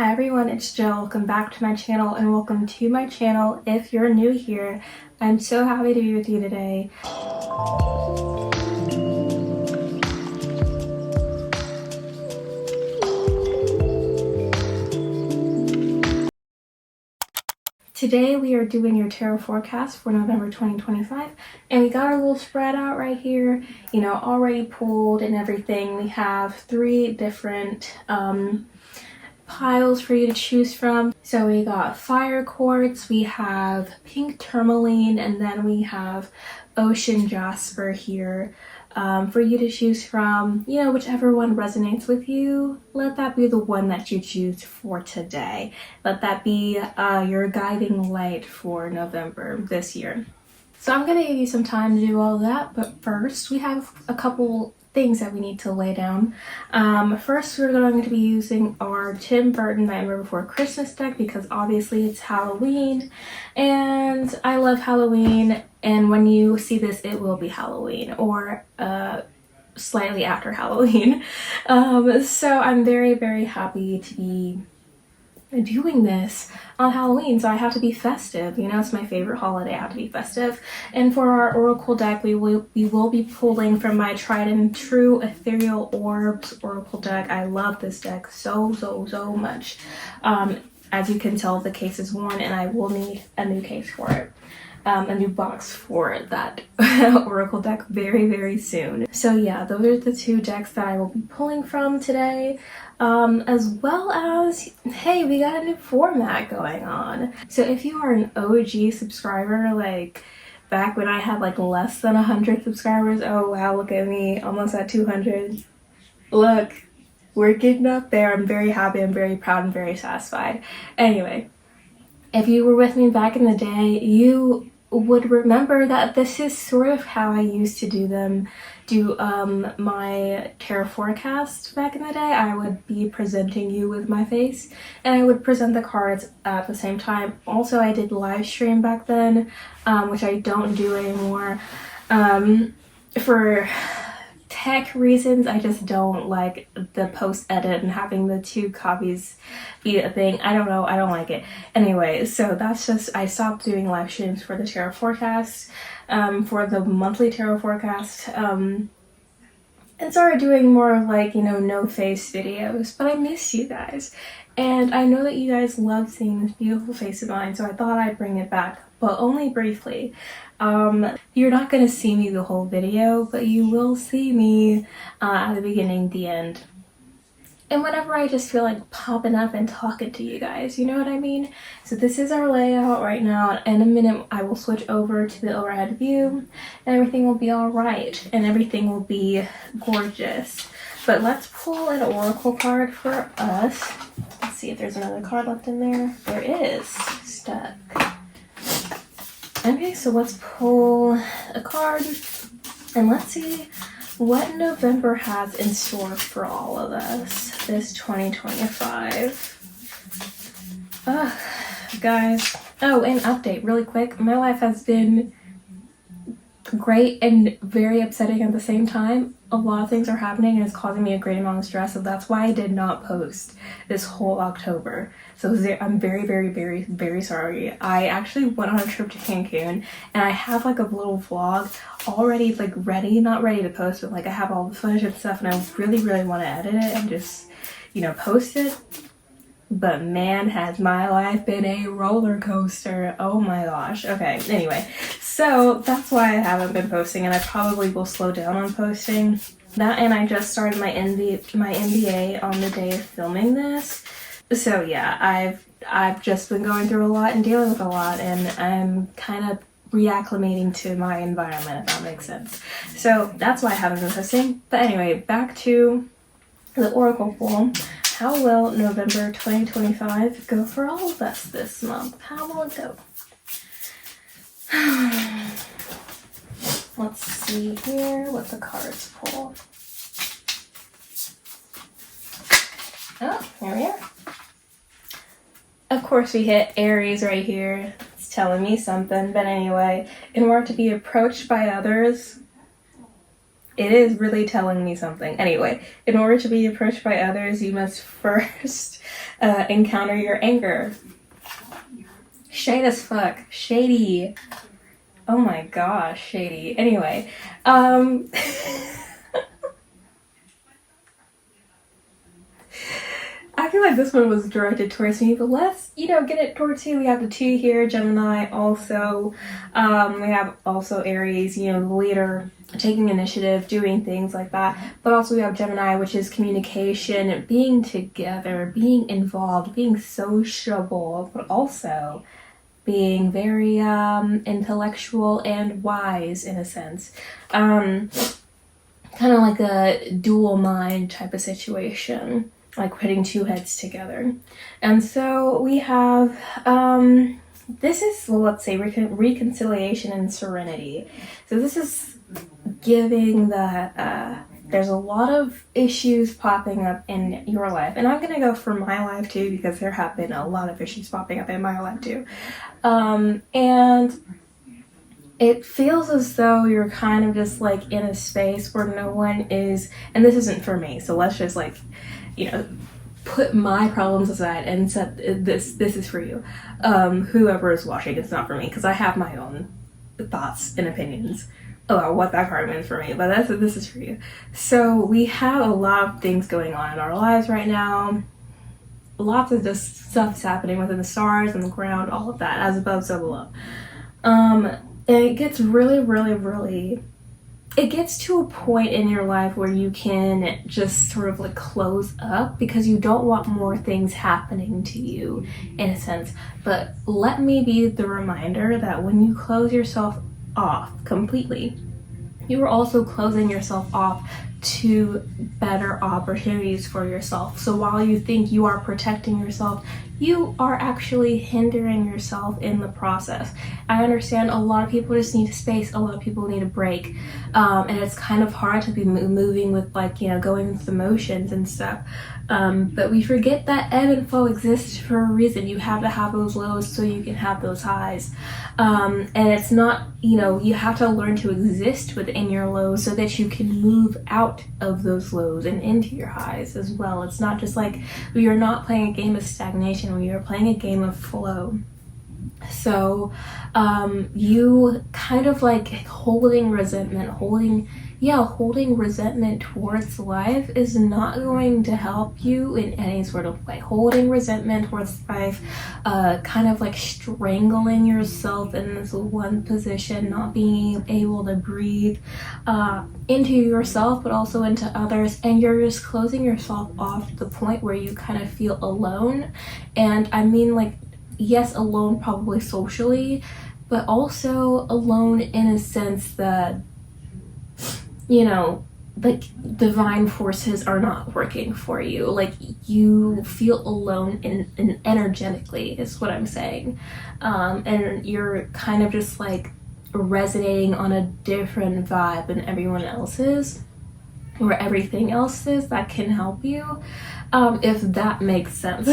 Hi everyone, it's Jill. Welcome back to my channel and welcome to my channel. If you're new here, I'm so happy to be with you today. Today we are doing your tarot forecast for November 2025, and we got our little spread out right here, you know, already pulled and everything. We have three different piles for you to choose from. So we got fire quartz, we have pink tourmaline, and then we have ocean jasper here for you to choose from. You know, whichever one resonates with you, let that be the one that you choose for today. Let that be your guiding light for November this year. So I'm gonna give you some time to do all that, but first we have a couple things that we need to lay down. First, we're going to be using our Tim Burton Nightmare Before Christmas deck because obviously it's Halloween and I love Halloween, and when you see this it will be Halloween or slightly after Halloween. So I'm very happy to be doing this on Halloween, so I have to be festive. You know, it's my favorite holiday. I have to be festive. And for our oracle deck, we will be pulling from my tried and true ethereal orbs oracle deck. I love this deck so much. As you can tell, the case is worn and I will need a new case for it. A new box for that oracle deck very soon. So yeah, those are the two decks that I will be pulling from today, as well as, hey, we got a new format going on. So if you are an OG subscriber, like back when I had like less than 100 subscribers, oh wow, look at me, almost at 200. Look, we're getting up there. I'm very happy, I'm very proud, and very satisfied. Anyway, if you were with me back in the day, you would remember that this is sort of how I used to do my tarot forecast back in the day. I would be presenting you with my face and I would present the cards at the same time. Also, I did live stream back then, which I don't do anymore. For tech reasons, I just don't like the post edit and having the two copies be a thing. I don't know, I don't like it. Anyway, so that's just, I stopped doing live streams for the tarot forecast, for the monthly tarot forecast, and started doing more of like, you know, no face videos. But I miss you guys, and I know that you guys love seeing this beautiful face of mine, so I thought I'd bring it back, but only briefly. You're not gonna see me the whole video, but you will see me at the beginning, the end, and whenever I just feel like popping up and talking to you guys, you know what I mean? So this is our layout right now. In a minute I will switch over to the overhead view and everything will be all right and everything will be gorgeous. But let's pull an oracle card for us. Let's see if there's another card left in there. There is. Stuck. Okay, so let's pull a card and let's see what November has in store for all of us this 2025. Guys. Oh, and update really quick. My life has been great and very upsetting at the same time. A lot of things are happening and it's causing me a great amount of stress, so that's why I did not post this whole October. So I'm very sorry. I actually went on a trip to Cancun and I have like a little vlog already like ready, not ready to post, but like I have all the footage and stuff, and I really want to edit it and just, you know, post it. But man, has my life been a roller coaster. Oh my gosh. Okay, anyway, so that's why I haven't been posting, and I probably will slow down on posting that. And I just started my MBA on the day of filming this. So yeah, I've just been going through a lot and dealing with a lot, and I'm kind of reacclimating to my environment, if that makes sense. So that's why I haven't been posting. But anyway, back to the oracle pool. How will November 2025 go for all of us this month? How will it go? Let's see here what the cards pull. Oh, here we are. Of course we hit Aries right here. It's telling me something, but anyway, in order to be approached by others, it is really telling me something. Anyway, in order to be approached by others, you must first encounter your anger. Shade as fuck. Shady. Oh my gosh, shady. Anyway, I feel like this one was directed towards me, but let's, get it towards you. We have the 2 here, Gemini also. We have also Aries, the leader, taking initiative, doing things like that. But also we have Gemini, which is communication, being together, being involved, being sociable, but also being very intellectual and wise in a sense. Kind of like a dual mind type of situation, like putting 2 heads together. And so we have, this is, well, let's say reconciliation and serenity. So this is giving the, there's a lot of issues popping up in your life. And I'm going to go for my life too, because there have been a lot of issues popping up in my life too. And it feels as though you're kind of just like in a space where no one is, and this isn't for me, so let's just like, put my problems aside and set this is for you. Whoever is watching, it's not for me, because I have my own thoughts and opinions about what that card means for me, but this is for you. So we have a lot of things going on in our lives right now. Lots of just stuff's happening within the stars and the ground, all of that, as above, so below. And it gets really, it gets to a point in your life where you can just sort of like close up because you don't want more things happening to you, in a sense. But let me be the reminder that when you close yourself off completely, you are also closing yourself off to better opportunities for yourself. So while you think you are protecting yourself, you are actually hindering yourself in the process. I understand a lot of people just need space, a lot of people need a break, and it's kind of hard to be moving with going with the motions and stuff. But we forget that ebb and flow exists for a reason. You have to have those lows so you can have those highs. And it's not, you have to learn to exist within your lows so that you can move out of those lows and into your highs as well. It's not just like we are not playing a game of stagnation, we are playing a game of flow. So you kind of like holding resentment towards life is not going to help you in any sort of way. Holding resentment towards life, kind of like strangling yourself in this one position, not being able to breathe into yourself but also into others, and you're just closing yourself off to the point where you kind of feel alone. And I mean, like, yes, alone probably socially, but also alone in a sense that like divine forces are not working for you. Like you feel alone in energetically is what I'm saying. And you're kind of just like resonating on a different vibe than everyone else's or everything else is that can help you. If that makes sense.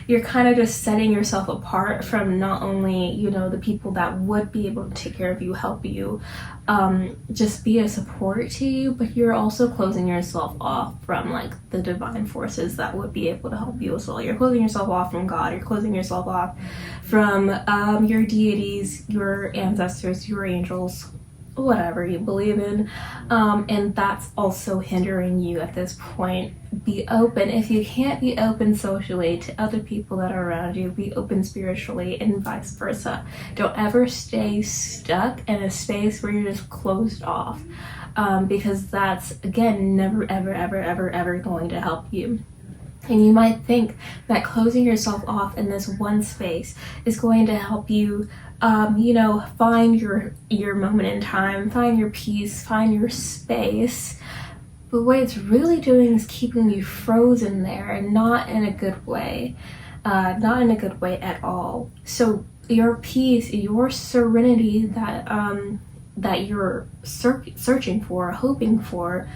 You're kind of just setting yourself apart from not only, the people that would be able to take care of you, help you, just be a support to you, but you're also closing yourself off from like the divine forces that would be able to help you as well. You're closing yourself off from God, you're closing yourself off from your deities, your ancestors, your angels, whatever you believe in, and that's also hindering you at this point. Be open. If you can't be open socially to other people that are around you, be open spiritually and vice versa. Don't ever stay stuck in a space where you're just closed off, because that's, again, never ever going to help you. And you might think that closing yourself off in this one space is going to help you, find your moment in time, find your peace, find your space. But what it's really doing is keeping you frozen there, and not in a good way. Not in a good way at all. So your peace, your serenity that you're searching for, hoping for,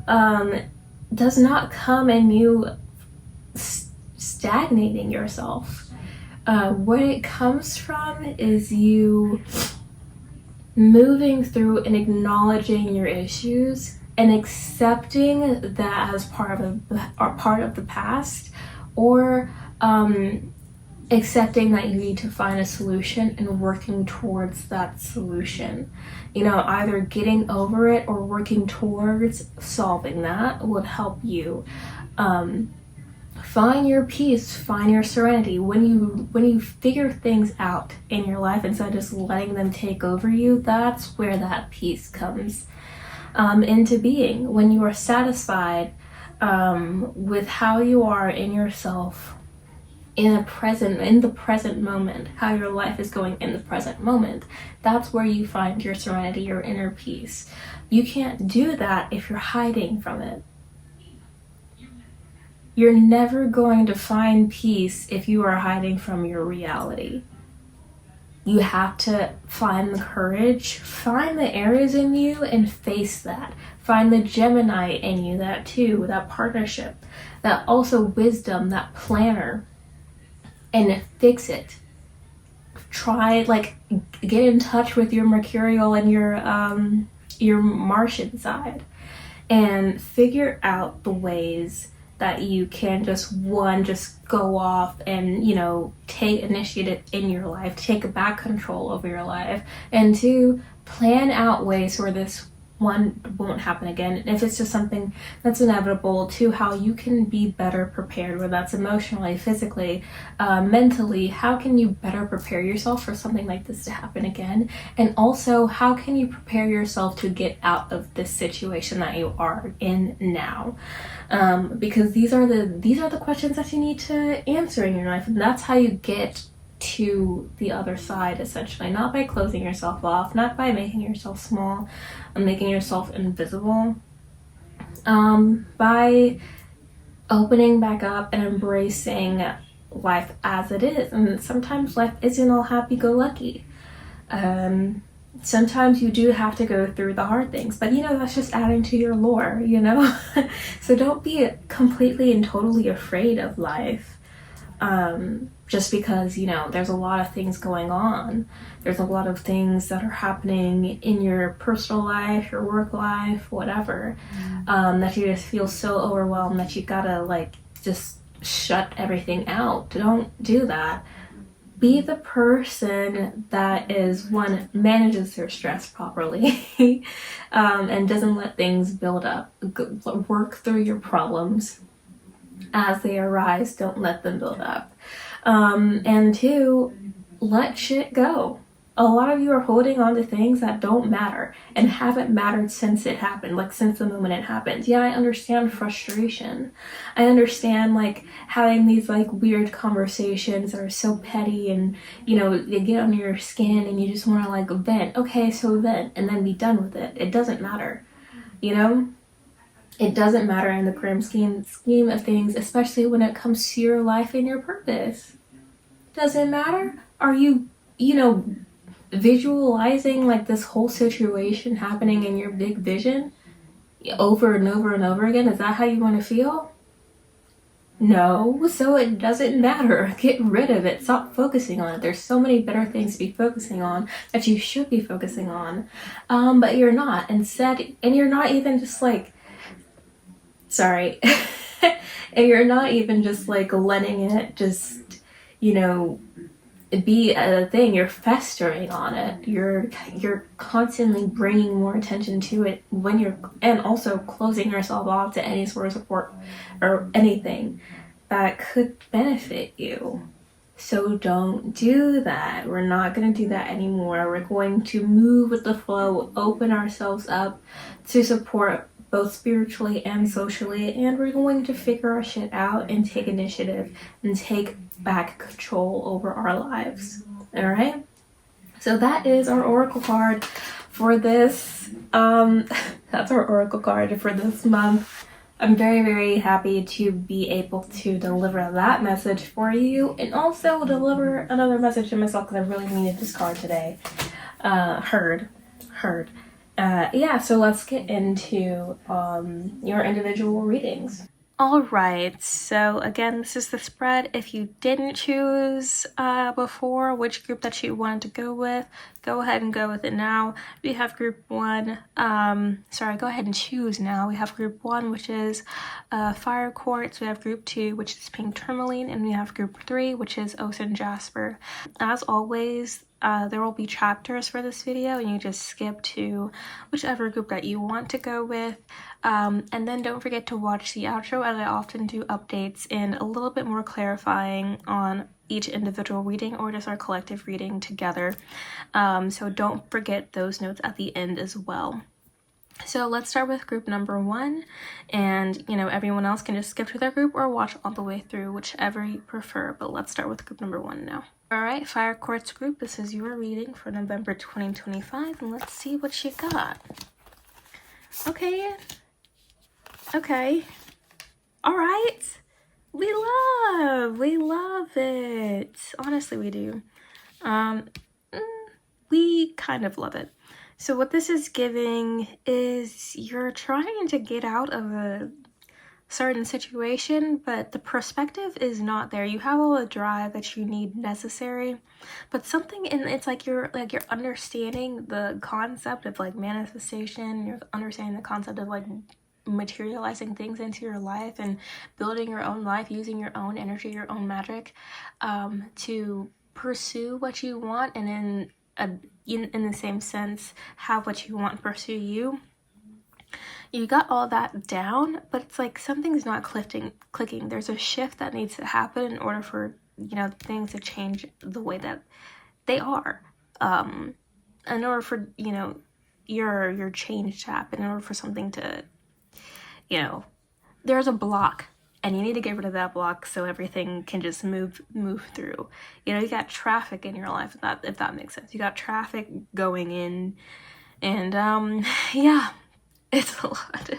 does not come in you stagnating yourself. What it comes from is you moving through and acknowledging your issues and accepting that as part of the past, or accepting that you need to find a solution and working towards that solution. You know, either getting over it or working towards solving that would help you find your peace, find your serenity. When you figure things out in your life instead of just letting them take over you, that's where that peace comes into being. When you are satisfied with how you are in yourself, in the present moment, how your life is going in the present moment, that's where you find your serenity, your inner peace. You can't do that if you're hiding from it. You're never going to find peace if you are hiding from your reality. You have to find the courage, find the Aries in you and face that. Find the Gemini in you, that too, that partnership, that also wisdom, that planner, and fix it. Try, like, get in touch with your Mercurial and your Martian side and figure out the ways that you can just go off and, you know, take initiative in your life, take back control over your life, and two, plan out ways where this one won't happen again. And if it's just something that's inevitable, to how you can be better prepared, whether that's emotionally, physically, mentally. How can you better prepare yourself for something like this to happen again? And also, how can you prepare yourself to get out of this situation that you are in now? Because these are the questions that you need to answer in your life, and that's how you get to the other side, essentially. Not by closing yourself off, not by making yourself small and making yourself invisible, by opening back up and embracing life as it is. And sometimes life isn't all happy-go-lucky. Sometimes you do have to go through the hard things, but, you know, that's just adding to your lore, you know? So don't be completely and totally afraid of life. Just because, you know, there's a lot of things going on. There's a lot of things that are happening in your personal life, your work life, whatever, that you just feel so overwhelmed that you gotta, like, just shut everything out. Don't do that. Be the person that is, one, manages their stress properly and doesn't let things build up. Work through your problems as they arise. Don't let them build up. And two, let shit go. A lot of you are holding on to things that don't matter and haven't mattered since it happened, like since the moment it happened. Yeah, I understand frustration. I understand, like, having these, like, weird conversations that are so petty and, you know, they get under your skin and you just want to, like, vent. Okay, so vent and then be done with it. It doesn't matter, you know? It doesn't matter in the grand scheme of things, especially when it comes to your life and your purpose. Doesn't matter? Are you, you know, visualizing, like, this whole situation happening in your big vision over and over and over again? Is that how you want to feel? No, so it doesn't matter. Get rid of it. Stop focusing on it. There's so many better things to be focusing on that you should be focusing on, but you're not. Instead, and you're not even just, like, sorry, and you're not even just, like, letting it just, you know, be a thing. You're festering on it. You're constantly bringing more attention to it when you're, and also closing yourself off to any sort of support or anything that could benefit you. So don't do that. We're not going to do that anymore. We're going to move with the flow, open ourselves up to support both spiritually and socially, and we're going to figure our shit out and take initiative and take back control over our lives. All right, so that is our oracle card for this that's our oracle card for this month. I'm very, very happy to be able to deliver that message for you, and also deliver another message to myself, because I really needed this card today. Heard. Yeah, so let's get into your individual readings. All right, so again, this is the spread. If you didn't choose before which group that you wanted to go with, go ahead and go with it now. We have group 1, go ahead and choose now. We have group 1, which is fire quartz. We have group 2, which is pink tourmaline, and we have group 3, which is ocean jasper. As always, there will be chapters for this video, and you just skip to whichever group that you want to go with. And then don't forget to watch the outro, as I often do updates and a little bit more clarifying on each individual reading or just our collective reading together. So don't forget those notes at the end as well. So let's start with group number 1, and everyone else can just skip to their group or watch all the way through, whichever you prefer, but let's start with group number 1 now. Alright, fire quartz group, this is your reading for November 2025, and let's see what you got. Okay, alright, we love it, honestly we do. We kind of love it. So what this is giving is you're trying to get out of a certain situation, but the perspective is not there. You have all the drive that you need necessary, but something in it's like you're understanding the concept of like manifestation, you're understanding the concept of like materializing things into your life and building your own life, using your own energy, your own magic, to pursue what you want, and in the same sense have what you want pursue you. You got all that down, but it's like something's not clicking. There's a shift that needs to happen in order for things to change the way that they are, in order for your change to happen, in order for something to there's a block and you need to get rid of that block so everything can just move through. You got traffic in your life, if that makes sense. You got traffic going in, and yeah, it's a lot.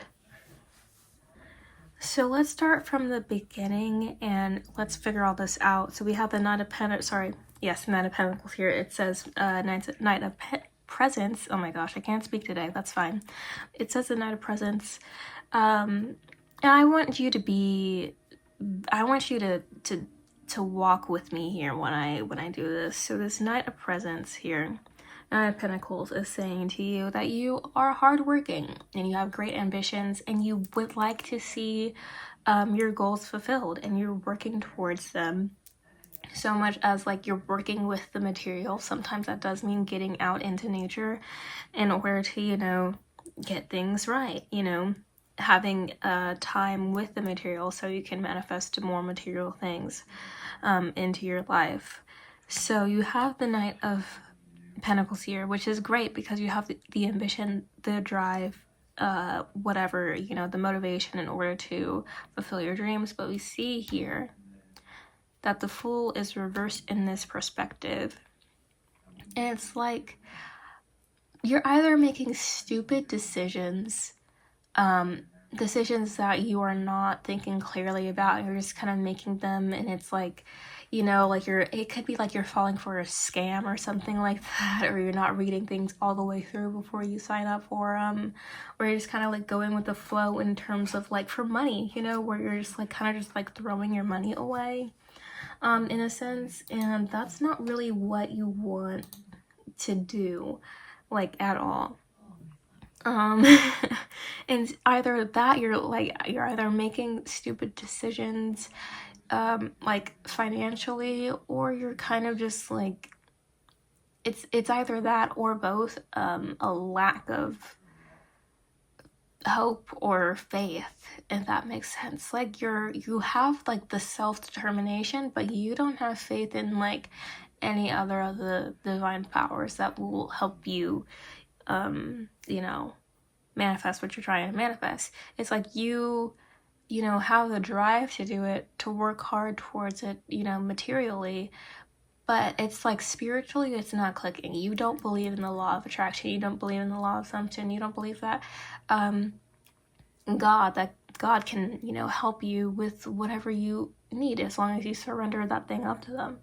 So let's start from the beginning and let's figure all this out. So we have the Knight of Pentacles here. It says Knight of Presents. Oh my gosh, I can't speak today. That's fine. It says the Knight of Presents. And I want you to walk with me here when I do this. So this Knight of Presents here, Knight of Pentacles, is saying to you that you are hardworking and you have great ambitions and you would like to see your goals fulfilled, and you're working towards them so much as like you're working with the material. Sometimes that does mean getting out into nature in order to get things right, having time with the material so you can manifest more material things into your life. So you have the Knight of Pentacles here, which is great because you have the ambition, the drive, whatever, the motivation in order to fulfill your dreams. But we see here that the Fool is reversed in this perspective, and it's like you're either making stupid decisions, decisions that you are not thinking clearly about. You're just kind of making them, and it's like it could be like you're falling for a scam or something like that, or you're not reading things all the way through before you sign up for or you're just kind of like going with the flow in terms of like for money, where you're just like kind of just like throwing your money away in a sense, and that's not really what you want to do, like, at all. And either that you're either making stupid decisions like financially, or you're kind of just like it's either that or both, a lack of hope or faith, if that makes sense. Like you have like the self-determination, but you don't have faith in like any other of the divine powers that will help you manifest what you're trying to manifest. It's like you have the drive to do it, to work hard towards it, materially, but it's like spiritually it's not clicking. You don't believe in the law of attraction, you don't believe in the law of assumption, you don't believe that God can help you with whatever you need as long as you surrender that thing up to them.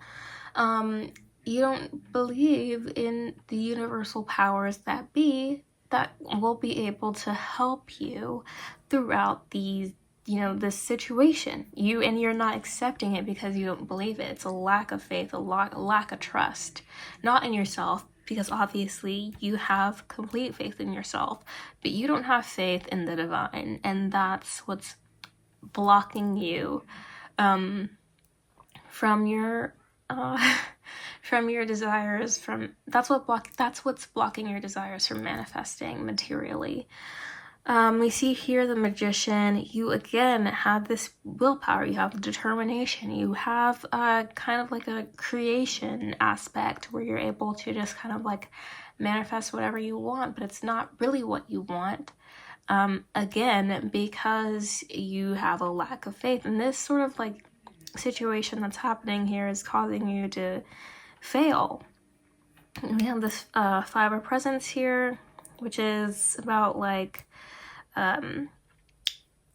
You don't believe in the universal powers that be that will be able to help you throughout these this situation. You're not accepting it because you don't believe it. It's a lack of faith, a lack of trust, not in yourself, because obviously you have complete faith in yourself, but you don't have faith in the divine, and that's what's blocking you from your from your desires. That's what's blocking your desires from manifesting materially. We see here the magician. You again have this willpower, you have determination, you have kind of like a creation aspect where you're able to just kind of like manifest whatever you want, but it's not really what you want. Again, because you have a lack of faith. And this sort of like situation that's happening here is causing you to fail. And we have this Five of Presents here, which is about like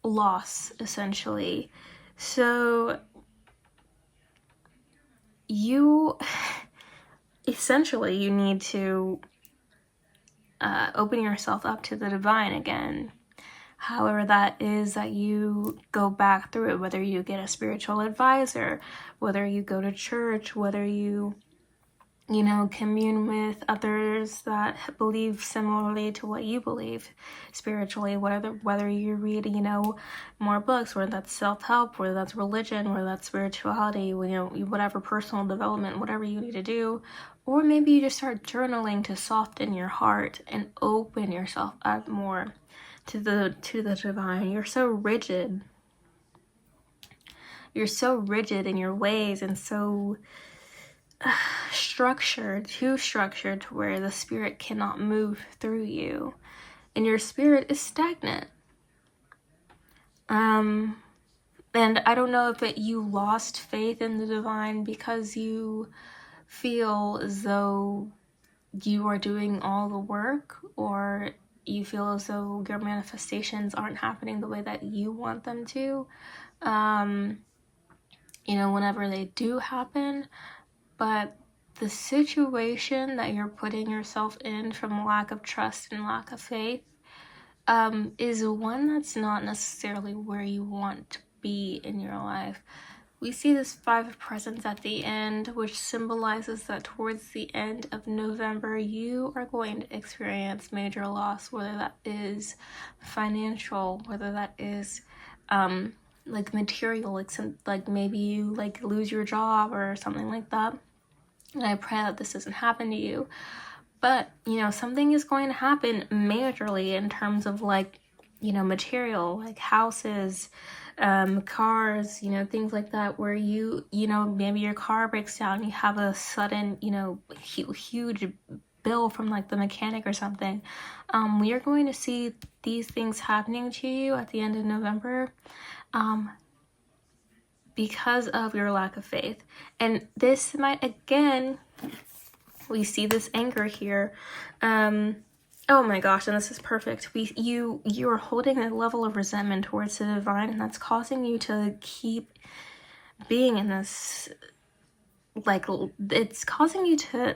loss, essentially. So you need to open yourself up to the divine again. However that is that you go back through it, whether you get a spiritual advisor, whether you go to church, whether you commune with others that believe similarly to what you believe spiritually, whether you read, more books, whether that's self-help, whether that's religion, whether that's spirituality, whatever personal development, whatever you need to do. Or maybe you just start journaling to soften your heart and open yourself up more to the divine. You're so rigid. You're so rigid in your ways and so too structured to where the spirit cannot move through you, and your spirit is stagnant. And I don't know if you lost faith in the divine because you feel as though you are doing all the work, or you feel as though your manifestations aren't happening the way that you want them to, whenever they do happen. But the situation that you're putting yourself in from lack of trust and lack of faith is one that's not necessarily where you want to be in your life. We see this Five of Presents at the end, which symbolizes that towards the end of November, you are going to experience major loss, whether that is financial, whether that is like material, like maybe you like lose your job or something like that. And I pray that this doesn't happen to you. But, something is going to happen majorly in terms of like, material, like houses, cars, things like that, where maybe your car breaks down, you have a sudden, huge bill from like the mechanic or something. We are going to see these things happening to you at the end of November. Because of your lack of faith. And this might, again, we see this anger here. Oh my gosh, and this is perfect. You are holding a level of resentment towards the divine, and that's causing you to keep being in this, like, it's causing you to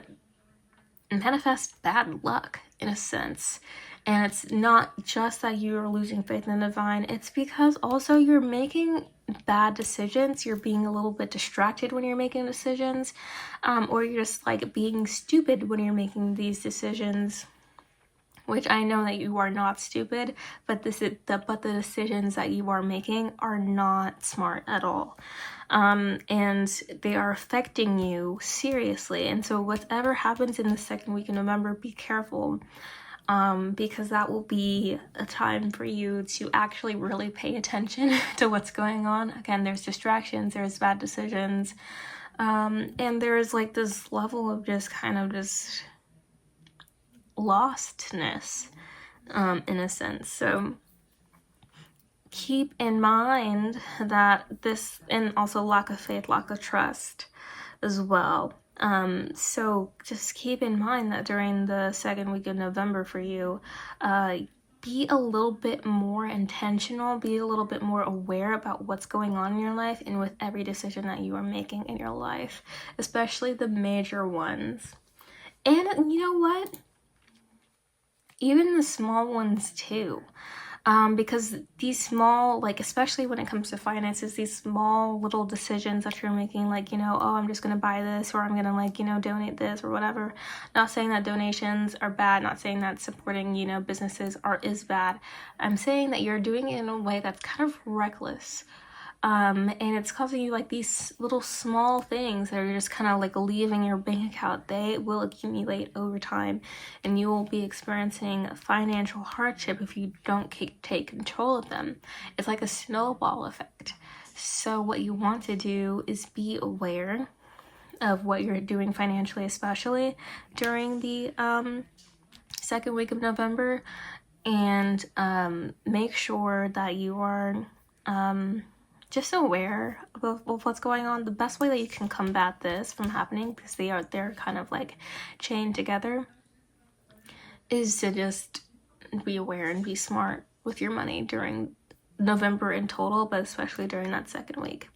manifest bad luck, in a sense. And it's not just that you're losing faith in the divine, it's because also you're making bad decisions. You're being a little bit distracted when you're making decisions, or you're just like being stupid when you're making these decisions, which I know that you are not stupid, but the decisions that you are making are not smart at all. And they are affecting you seriously. And so whatever happens in the second week in November, be careful. Because that will be a time for you to actually really pay attention to what's going on. Again, there's distractions, there's bad decisions, and there's like this level of just kind of just lostness, in a sense. So keep in mind that this, and also lack of faith, lack of trust as well. So just keep in mind that during the second week of November for you, be a little bit more intentional, be a little bit more aware about what's going on in your life and with every decision that you are making in your life, especially the major ones. And you know what? Even the small ones too. because these small, like, especially when it comes to finances, these small little decisions that you're making, like, you know, oh, I'm just gonna buy this, or I'm gonna, like, you know, donate this or whatever. Not saying that donations are bad, not saying that supporting, you know, businesses is bad. I'm saying that you're doing it in a way that's kind of reckless. And it's causing you, like, these little small things that are just kind of like leaving your bank account. They will accumulate over time, and you will be experiencing financial hardship if you don't take control of them. It's like a snowball effect. So what you want to do is be aware of what you're doing financially, especially during the second week of November, and make sure that you are just aware of what's going on. The best way that you can combat this from happening, because they're kind of like chained together, is to just be aware and be smart with your money during November in total, but especially during that second week.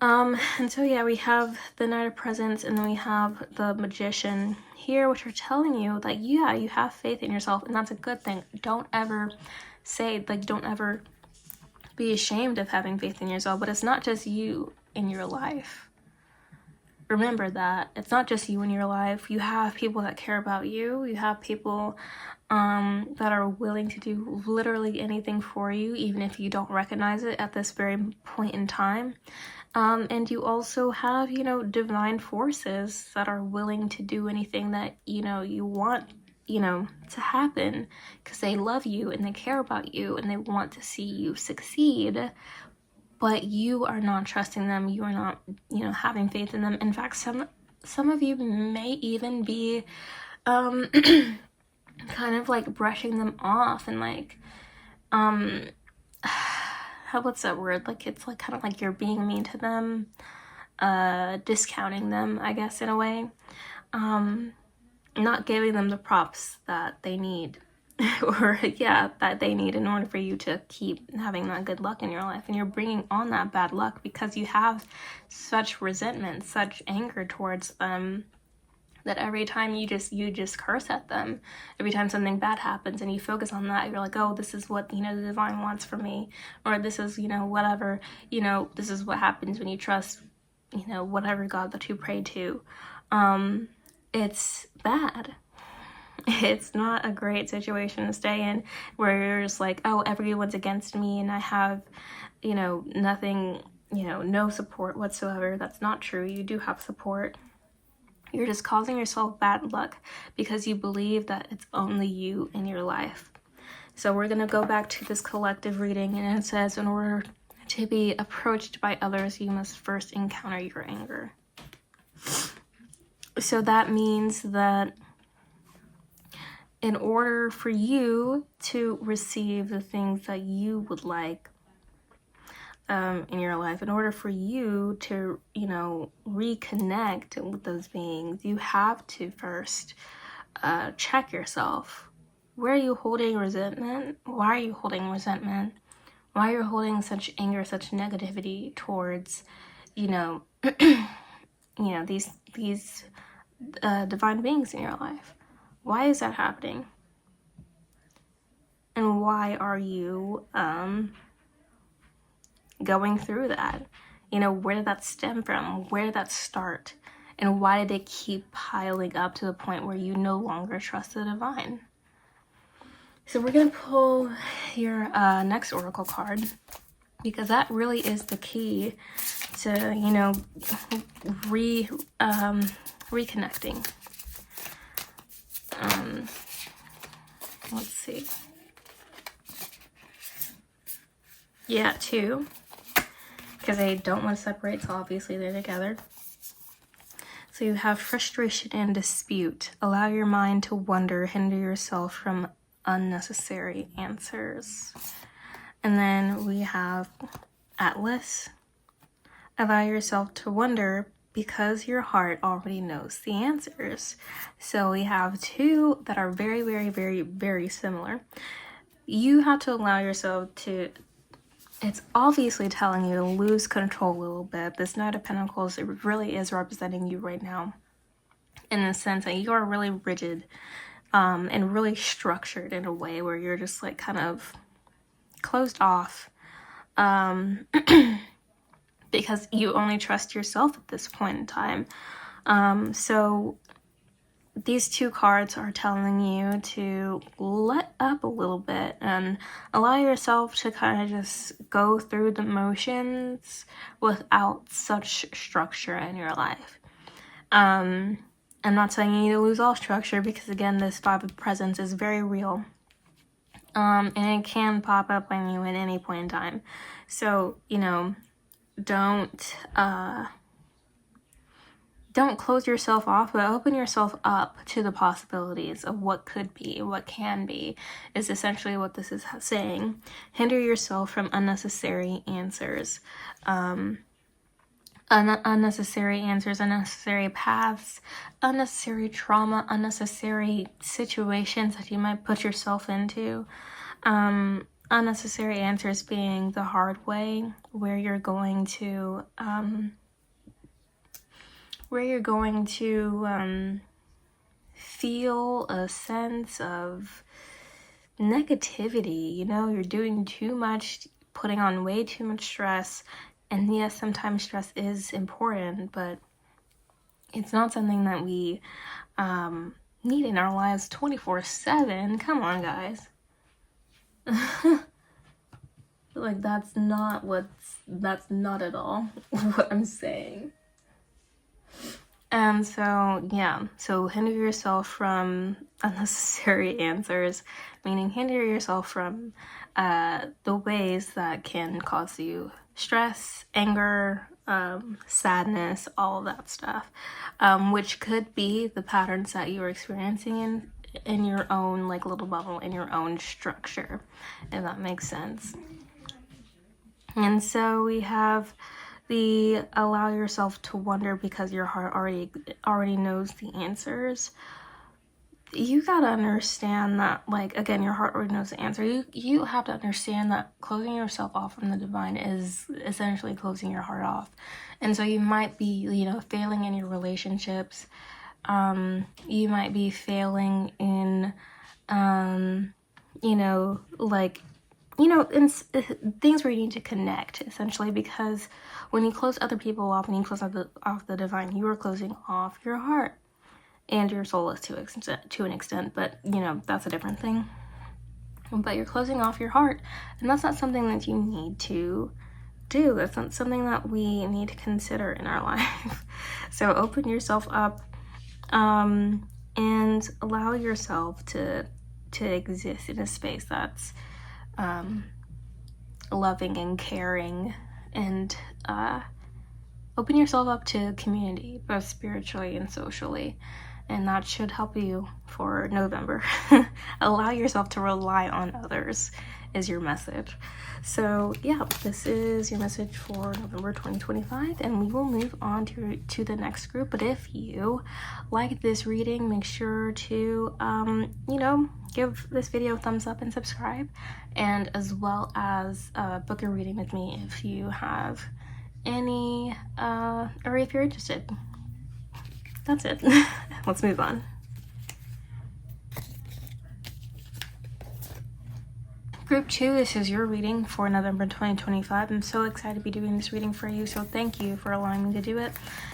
And so yeah, we have the Knight of Presents, and then we have the Magician here, which are telling you that, yeah, you have faith in yourself, and that's a good thing. Don't ever be ashamed of having faith in yourself, but it's not just you in your life. Remember that. It's not just you in your life. You have people that care about you. You have people that are willing to do literally anything for you, even if you don't recognize it at this very point in time. And you also have, you know, divine forces that are willing to do anything that, you know, you want, you know, to happen, because they love you and they care about you and they want to see you succeed, but you are not trusting them. You are not, you know, having faith in them. In fact, some of you may even be kind of like brushing them off and like what's that word, like, it's like kind of like you're being mean to them, discounting them, I guess, in a way, not giving them the props that they need or yeah, that they need in order for you to keep having that good luck in your life. And you're bringing on that bad luck because you have such resentment, such anger towards them, that every time you just curse at them. Every time something bad happens and you focus on that, you're like, oh, this is what, you know, the divine wants for me, or this is, you know, whatever, you know, this is what happens when you trust, you know, whatever God that you pray to. It's bad. It's not a great situation to stay in, where you're just like, oh, everyone's against me and I have, you know, nothing, you know, no support whatsoever. That's not true. You do have support. You're just causing yourself bad luck because you believe that it's only you in your life. So we're going to go back to this collective reading, and it says, in order to be approached by others, you must first encounter your anger. So that means that in order for you to receive the things that you would like in your life, in order for you to, you know, reconnect with those beings, you have to first check yourself. Where are you holding resentment? Why are you holding resentment? Why are you holding such anger, such negativity towards, you know, these divine beings in your life? Why is that happening? And why are you going through that? You know, where did that stem from? Where did that start? And why did they keep piling up to the point where you no longer trust the divine? So we're going to pull your next oracle card, because that really is the key to, you know, reconnecting. Let's see. Yeah, 2. Because they don't want to separate, so obviously they're together. So you have frustration and dispute. Allow your mind to wonder, hinder yourself from unnecessary answers. And then we have Atlas. Allow yourself to wonder because your heart already knows the answers. So we have 2 that are very, very, very, very similar. You have to allow yourself to, it's obviously telling you to lose control a little bit. This Knight of Pentacles, it really is representing you right now, in the sense that you are really rigid and really structured in a way where you're just like kind of closed off, because you only trust yourself at this point in time. So these two cards are telling you to let up a little bit and allow yourself to kind of just go through the motions without such structure in your life. I'm not saying you need to lose all structure, because again, this Five of Presents is very real. And it can pop up on you at any point in time. So, you know, don't close yourself off, but open yourself up to the possibilities of what could be, what can be, is essentially what this is saying. Hinder yourself from unnecessary answers. Unnecessary answers, unnecessary paths, unnecessary trauma, unnecessary situations that you might put yourself into. Unnecessary answers being the hard way, where you're going to feel a sense of negativity. You know, you're doing too much, putting on way too much stress. And yes, sometimes stress is important, but it's not something that we need in our lives 24/7. Come on, guys. Like, that's not at all what I'm saying. And so, yeah, so hinder yourself from unnecessary answers, meaning hinder yourself from the ways that can cause you stress, anger, sadness, all of that stuff, which could be the patterns that you're experiencing in your own like little bubble, in your own structure, if that makes sense. And so we have the allow yourself to wonder, because your heart already knows the answers. You gotta understand that, like, again, your heart already knows the answer. You have to understand that closing yourself off from the divine is essentially closing your heart off. And so you might be, you know, failing in your relationships. You might be failing in, you know, like, you know, in things where you need to connect, essentially, because when you close other people off, when you close off the divine, you are closing off your heart and your soul is to an extent, but, you know, that's a different thing. But you're closing off your heart, and that's not something that you need to do. That's not something that we need to consider in our life. So open yourself up, and allow yourself to exist in a space that's loving and caring, and open yourself up to community, both spiritually and socially, and that should help you for November. Allow yourself to rely on others is your message. So yeah, this is your message for November 2025, and we will move on to the next group. But if you like this reading, make sure to you know, give this video a thumbs up and subscribe, and as well as book a reading with me if you have any or if you're interested. That's it. Let's move on. Group 2, this is your reading for November 2025. I'm so excited to be doing this reading for you, so thank you for allowing me to do it.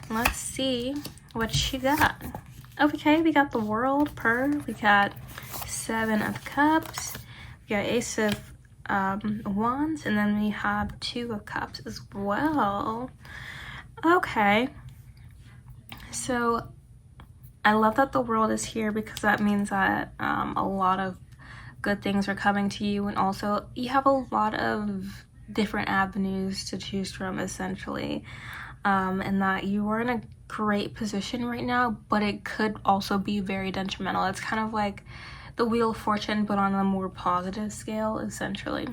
And let's see what you got. Okay, we got the World, we got 7 of Cups, we got Ace of Wands, and then we have 2 of Cups as well. Okay, so I love that the World is here, because that means that a lot of good things are coming to you, and also you have a lot of different avenues to choose from, essentially, and that you are in a great position right now, but it could also be very detrimental. It's kind of like the Wheel of Fortune, but on a more positive scale, essentially.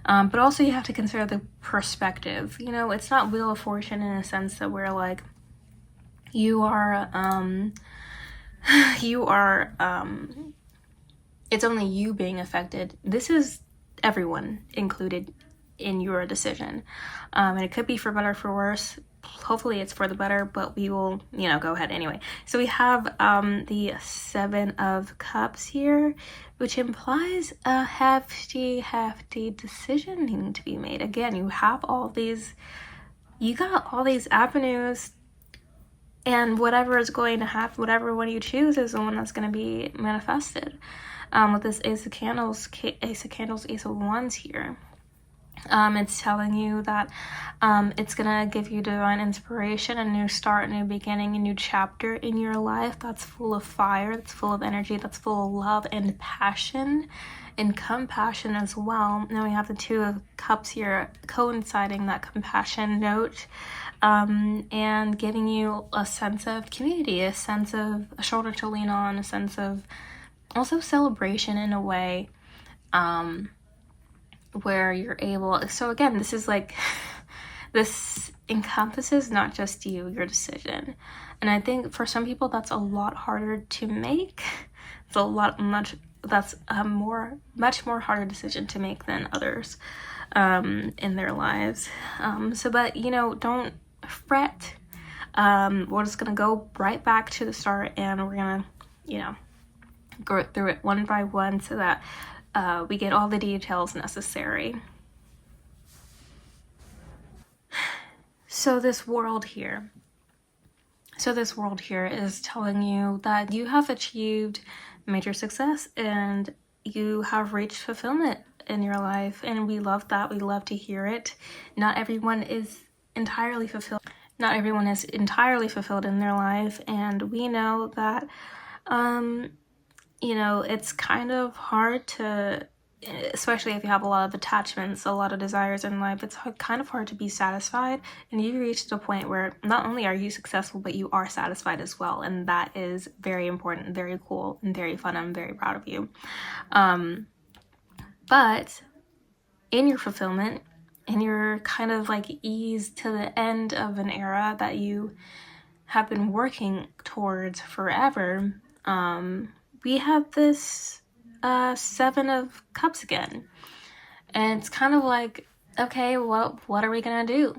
But also you have to consider the perspective. You know, it's not Wheel of Fortune in a sense that we're like, you are it's only you being affected. This is everyone included in your decision, and it could be for better or for worse. hopefully it's for the better, but we will, you know, go ahead anyway. So we have the Seven of Cups here, which implies a hefty decision needing to be made. Again, you have all these, you got all these avenues, and whatever is going to happen, whatever one you choose is the one that's going to be manifested. With this Ace of Candles, Ace of Wands here. It's telling you that it's gonna give you divine inspiration, a new start, a new beginning, a new chapter in your life that's full of fire, that's full of energy, that's full of love and passion and compassion as well. Now we have the Two of Cups here coinciding that compassion note, and giving you a sense of community, a sense of a shoulder to lean on, a sense of also celebration in a way, where you're able, so again, this is like, this encompasses not just you, your decision. And I think for some people that's a lot harder to make. It's that's a much more harder decision to make than others in their lives. But you know, don't fret. We're just gonna go right back to the start, and we're gonna, you know, go through it one by one so that we get all the details necessary. So this world here is telling you that you have achieved major success and you have reached fulfillment in your life, and we love that. We love to hear it. Not everyone is entirely fulfilled. Not everyone is entirely fulfilled in their life, and we know that you know, it's kind of hard to, especially if you have a lot of attachments, a lot of desires in life, it's kind of hard to be satisfied. And you reached a point where not only are you successful, but you are satisfied as well. And that is very important, very cool, and very fun. I'm very proud of you. But in your fulfillment, in your kind of like ease to the end of an era that you have been working towards forever, we have this Seven of Cups again. And it's kind of like, okay, well, what are we gonna do?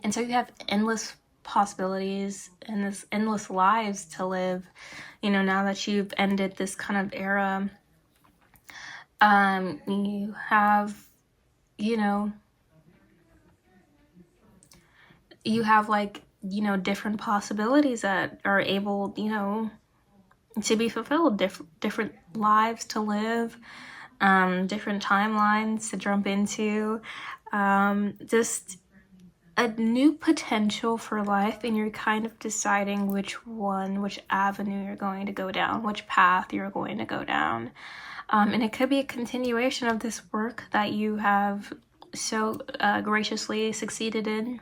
And so you have endless possibilities and this endless lives to live, you know, now that you've ended this kind of era. You have, you know, like, you know, different possibilities that are able, you know, to be fulfilled, different lives to live, different timelines to jump into, just a new potential for life, and you're kind of deciding which avenue you're going to go down, which path you're going to go down. And it could be a continuation of this work that you have so graciously succeeded in.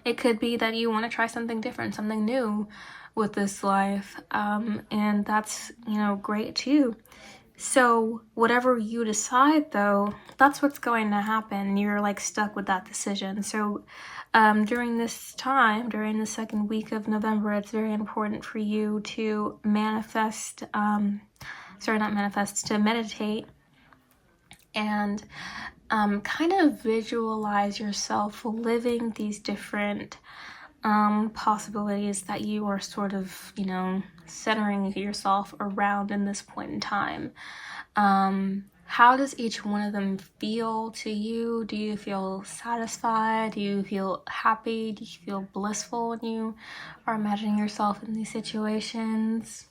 It could be that you want to try something different, something new with this life, and that's, you know, great too. So whatever you decide, though, that's what's going to happen. You're like stuck with that decision. So during this time, during the second week of November, it's very important for you to manifest, to meditate and kind of visualize yourself living these different possibilities that you are sort of, you know, centering yourself around in this point in time. How does each one of them feel to you? Do you feel satisfied? Do you feel happy? Do you feel blissful when you are imagining yourself in these situations?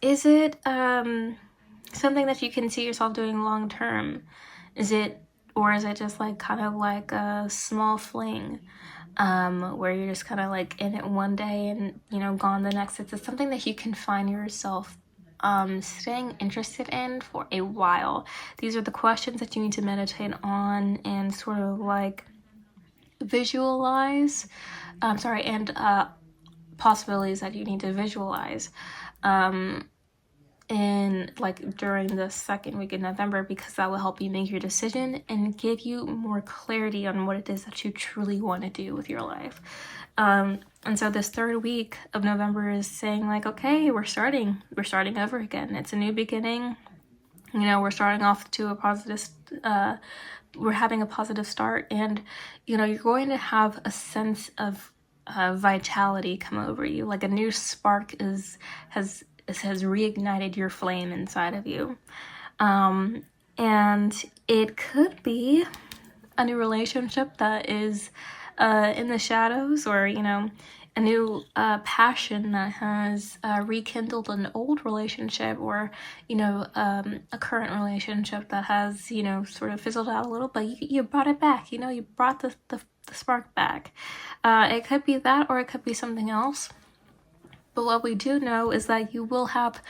Is it something that you can see yourself doing long term? Or is it just like kind of like a small fling, where you're just kind of like in it one day and, you know, gone the next? It's something that you can find yourself staying interested in for a while. These are the questions that you need to meditate on and sort of like visualize, and possibilities that you need to visualize in like during the second week in November, because that will help you make your decision and give you more clarity on what it is that you truly want to do with your life. And so this third week of November is saying like, okay, we're starting over again. It's a new beginning. You know, we're starting off to a we're having a positive start, and you're going to have a sense of vitality come over you, like a new spark has reignited your flame inside of you. And it could be a new relationship that is in the shadows, or a new passion that has rekindled an old relationship, or a current relationship that has sort of fizzled out a little, but you brought it back. You brought the spark back. It could be that, or it could be something else. But what we do know is that you will have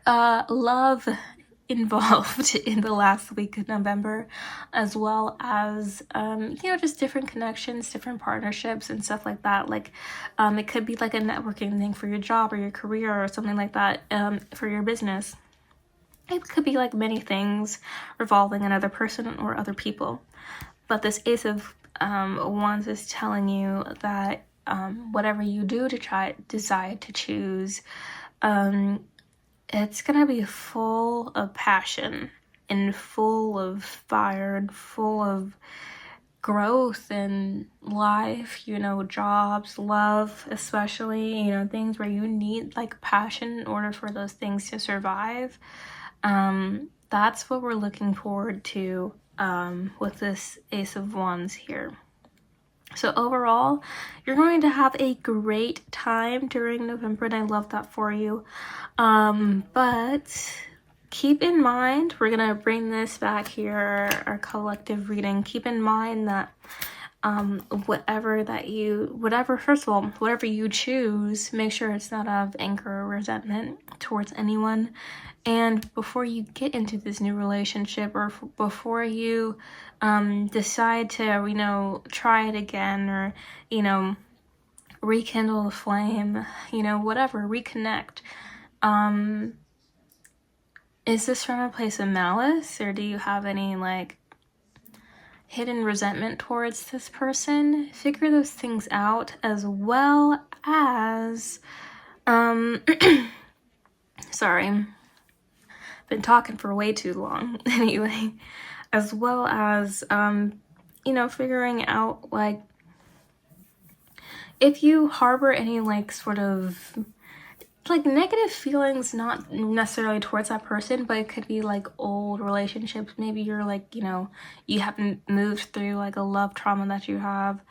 love involved in the last week of November, as well as just different connections, different partnerships and stuff like that. Like it could be like a networking thing for your job or your career or something like that, for your business. It could be like many things revolving another person or other people. But this Ace of Wands is telling you that whatever you do to decide to choose, it's gonna be full of passion and full of fire and full of growth and life, jobs, love, especially, things where you need like passion in order for those things to survive. That's what we're looking forward to with this Ace of Wands here. So overall, you're going to have a great time during November, and I love that for you. But keep in mind, we're going to bring this back here, our collective reading. Keep in mind that whatever you choose, make sure it's not out of anger or resentment towards anyone. And before you get into this new relationship, or before you decide to, try it again, or, rekindle the flame, whatever, reconnect. Is this from a place of malice, or do you have any like hidden resentment towards this person? Figure those things out, as well as sorry, been talking for way too long. Anyway, as well as figuring out like if you harbor any like sort of like negative feelings, not necessarily towards that person, but it could be like old relationships. Maybe you're like, you haven't moved through like a love trauma that you have,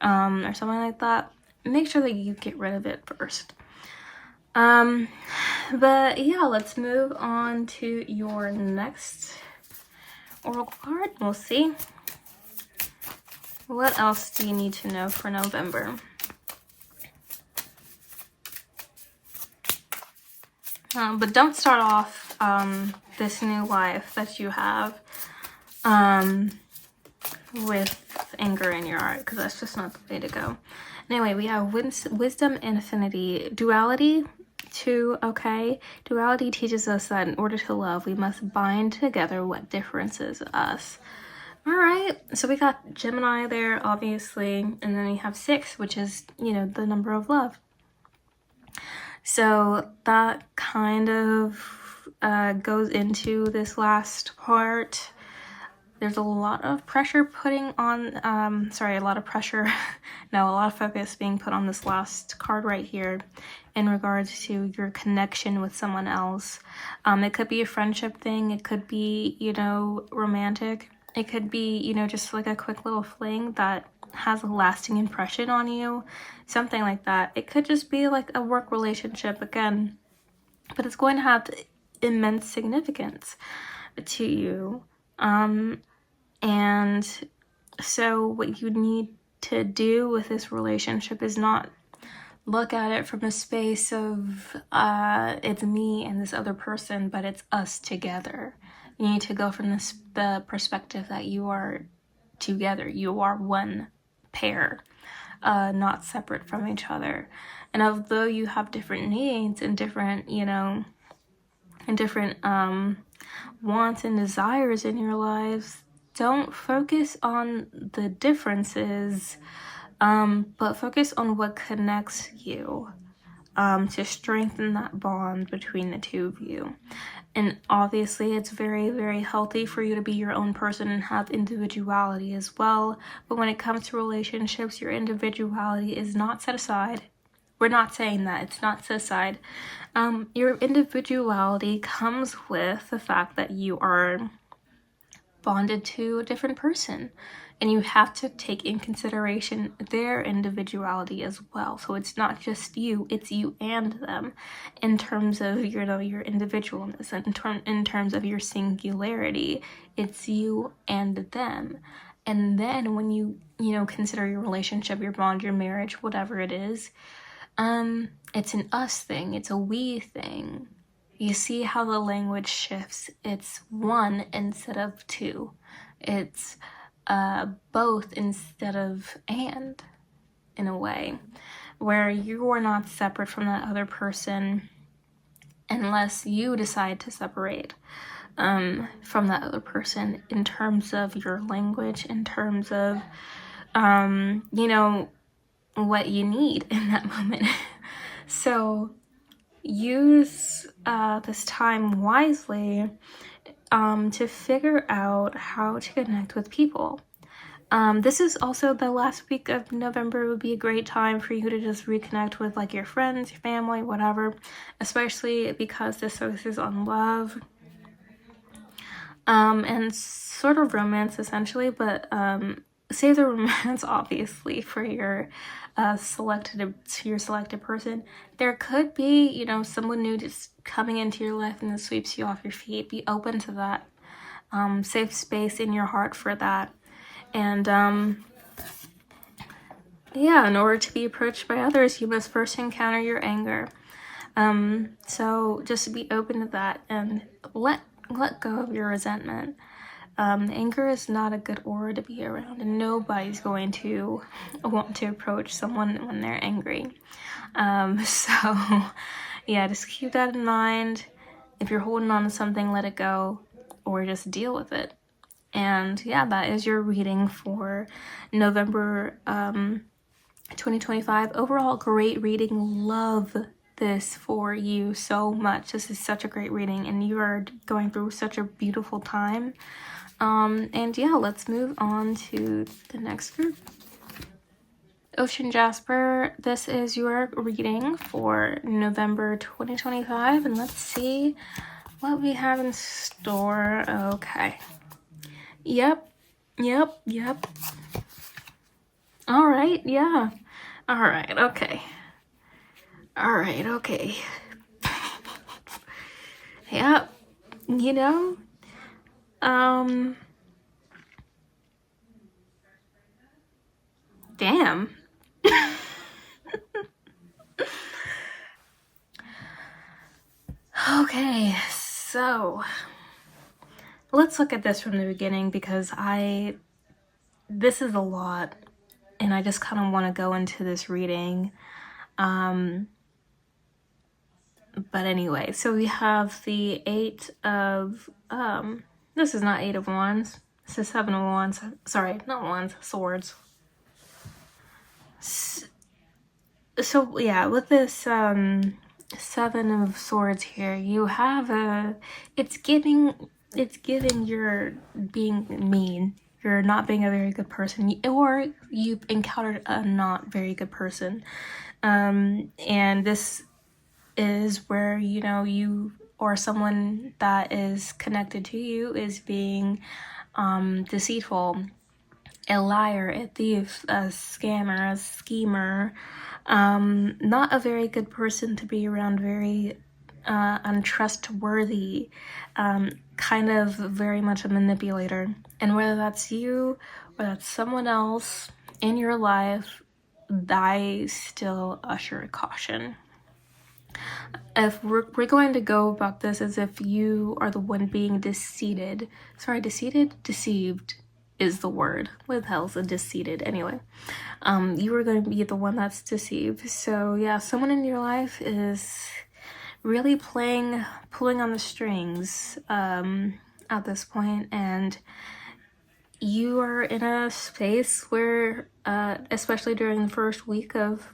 or something like that. Make sure that you get rid of it first. But yeah, let's move on to your next oracle card. We'll see. What else do you need to know for November? But don't start off this new life that you have with anger in your heart, because that's just not the way to go. Anyway, we have wisdom and affinity. Duality, too, okay? Duality teaches us that in order to love, we must bind together what differences us. All right, so we got Gemini there, obviously, and then we have 6, which is, the number of love. So that kind of goes into this last part. There's a lot of pressure a lot of focus being put on this last card right here in regards to your connection with someone else. It could be a friendship thing. It could be, romantic. It could be, just like a quick little fling that has a lasting impression on you, something like that. It could just be like a work relationship again, but it's going to have immense significance to you. And so what you need to do with this relationship is not look at it from a space of it's me and this other person, but it's us together. You need to go from the perspective that you are together. You are one pair, not separate from each other. And although you have different needs and different, wants and desires in your lives, don't focus on the differences, but focus on what connects you. to strengthen that bond between the two of you. And obviously it's very, very healthy for you to be your own person and have individuality as well. But when it comes to relationships, your individuality is not set aside. We're not saying that. It's not set aside. Your individuality comes with the fact that you are bonded to a different person. And you have to take in consideration their individuality as well. So it's not just you, it's you and them in terms of your individualness, in terms of your singularity. It's you and them. And then when you consider your relationship, your bond, your marriage, whatever it is, it's an us thing, it's a we thing. You see how the language shifts. It's one instead of two. It's both instead of and, in a way, where you are not separate from that other person unless you decide to separate from that other person in terms of your language, in terms of what you need in that moment. So use this time wisely to figure out how to connect with people. This is also the last week of November. Would be a great time for you to just reconnect with like your friends, your family, whatever, especially because this focuses on love and sort of romance essentially, but save the romance obviously for your selected person. There could be, someone new just coming into your life and then sweeps you off your feet. Be open to that. Save space in your heart for that. And in order to be approached by others, you must first encounter your anger. So just be open to that and let go of your resentment. Anger is not a good aura to be around, and nobody's going to want to approach someone when they're angry. Just keep that in mind. If you're holding on to something, let it go, or just deal with it. And that is your reading for November 2025. Overall, great reading. Love this for you so much. This is such a great reading, and you are going through such a beautiful time. Let's move on to the next group. Ocean Jasper, this is your reading for November 2025, and let's see what we have in store. Okay. Yep. All right, yeah. All right, okay. Yep. Damn. Okay, so let's look at this from the beginning because this is a lot and I just kind of want to go into this reading. But anyway, so we have the Eight of, this is not Eight of Wands. This is Seven of Wands. Sorry, not Wands, Swords. So with this Seven of Swords here, you have it's giving you're being mean. You're not being a very good person, or you've encountered a not very good person. And this is where, you or someone that is connected to you is being deceitful, a liar, a thief, a scammer, a schemer, not a very good person to be around, very untrustworthy, kind of very much a manipulator. And whether that's you or that's someone else in your life, I still usher caution. If we're going to go about this as if you are the one being deceived is the word. What the hell is a deceived? Anyway, you are going to be the one that's deceived. So someone in your life is really pulling on the strings at this point, and you are in a space where, especially during the first week of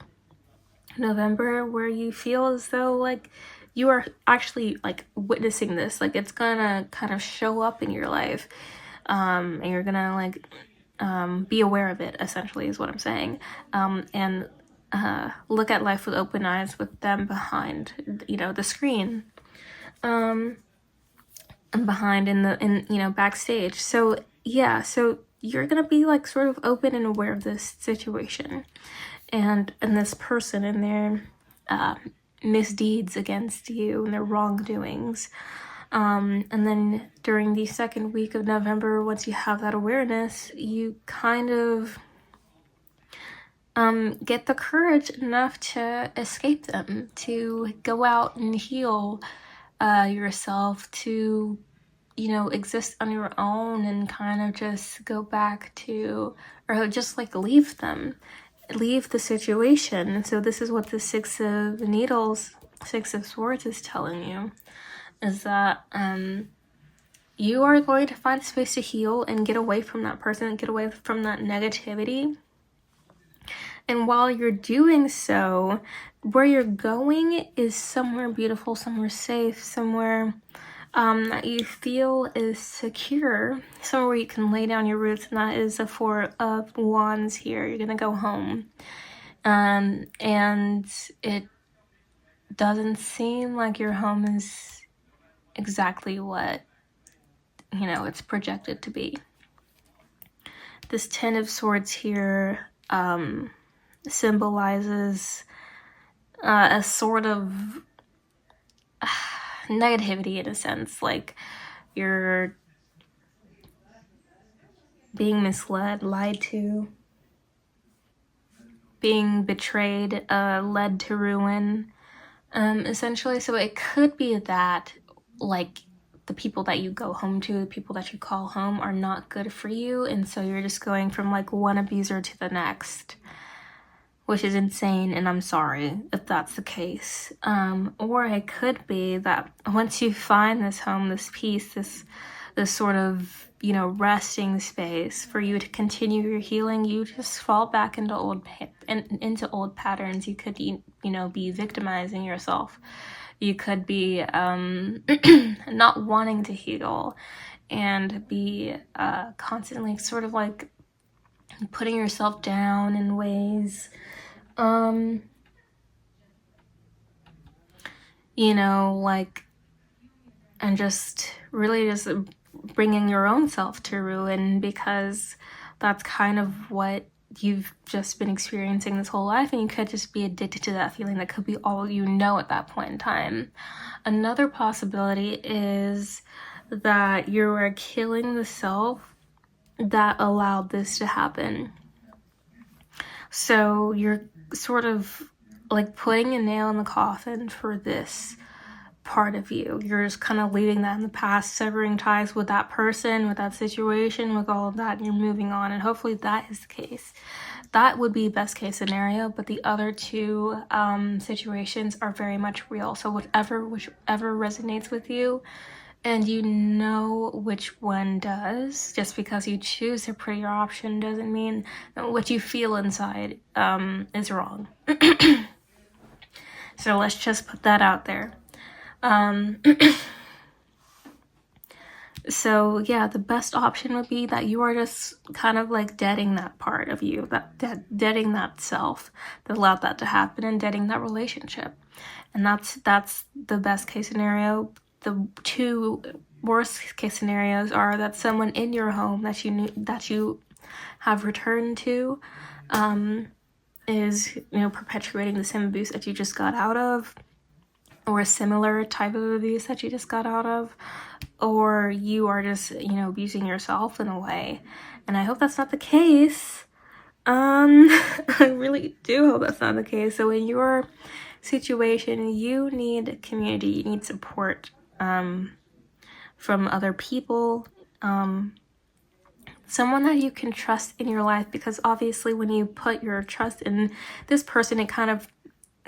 November, where you feel as though like you are actually like witnessing this, like it's gonna kind of show up in your life, and you're gonna like be aware of it, essentially, is what I'm saying, and look at life with open eyes with them behind, you know, the screen, and behind in you know, backstage. So yeah, so you're gonna be like sort of open and aware of this situation and this person and their misdeeds against you and their wrongdoings. And then during the second week of November, once you have that awareness, you kind of get the courage enough to escape them, to go out and heal yourself, to, you know, exist on your own and kind of just go back to, or just like leave them, leave the situation. So this is what the Six of Needles, Six of Swords is telling you, is that you are going to find space to heal and get away from that person, get away from that negativity. And while you're doing so, where you're going is somewhere beautiful, somewhere safe, somewhere that you feel is secure, somewhere where you can lay down your roots, and that is the Four of Wands here. You're gonna go home. And it doesn't seem like your home is exactly what, you know, it's projected to be. This Ten of Swords here symbolizes a sort of negativity, in a sense, like you're being misled, lied to, being betrayed, led to ruin, essentially. So it could be that, like, the people that you go home to, the people that you call home, are not good for you, and so you're just going from like one abuser to the next, which is insane, and I'm sorry if that's the case. Or it could be that once you find this home, this peace, this sort of, you know, resting space for you to continue your healing, you just fall back into old patterns. You could, you know, be victimizing yourself. You could be not wanting to heal and be constantly sort of like putting yourself down in ways, you know, like, and just really just bringing your own self to ruin, because that's kind of what you've just been experiencing this whole life, and you could just be addicted to that feeling. That could be all you know at that point in time. Another possibility is that you are killing the self that allowed this to happen. So you're sort of like putting a nail in the coffin for this part of you. You're just kind of leaving that in the past, severing ties with that person, with that situation, with all of that, and you're moving on. And hopefully that is the case. That would be best case scenario, but the other two situations are very much real. So whichever resonates with you, and you know which one does, just because you choose a prettier option doesn't mean that what you feel inside is wrong. So let's just put that out there. So yeah, the best option would be that you are just kind of like deading that part of you, deading that self that allowed that to happen, and deading that relationship. And that's the best case scenario. The two worst case scenarios are that someone in your home that you have returned to is, you know, perpetuating the same abuse that you just got out of, or a similar type of abuse that you just got out of, or you are just, you know, abusing yourself in a way. And I hope that's not the case. I really do hope that's not the case. So in your situation, you need community, you need support from other people, someone that you can trust in your life, because obviously when you put your trust in this person, it kind of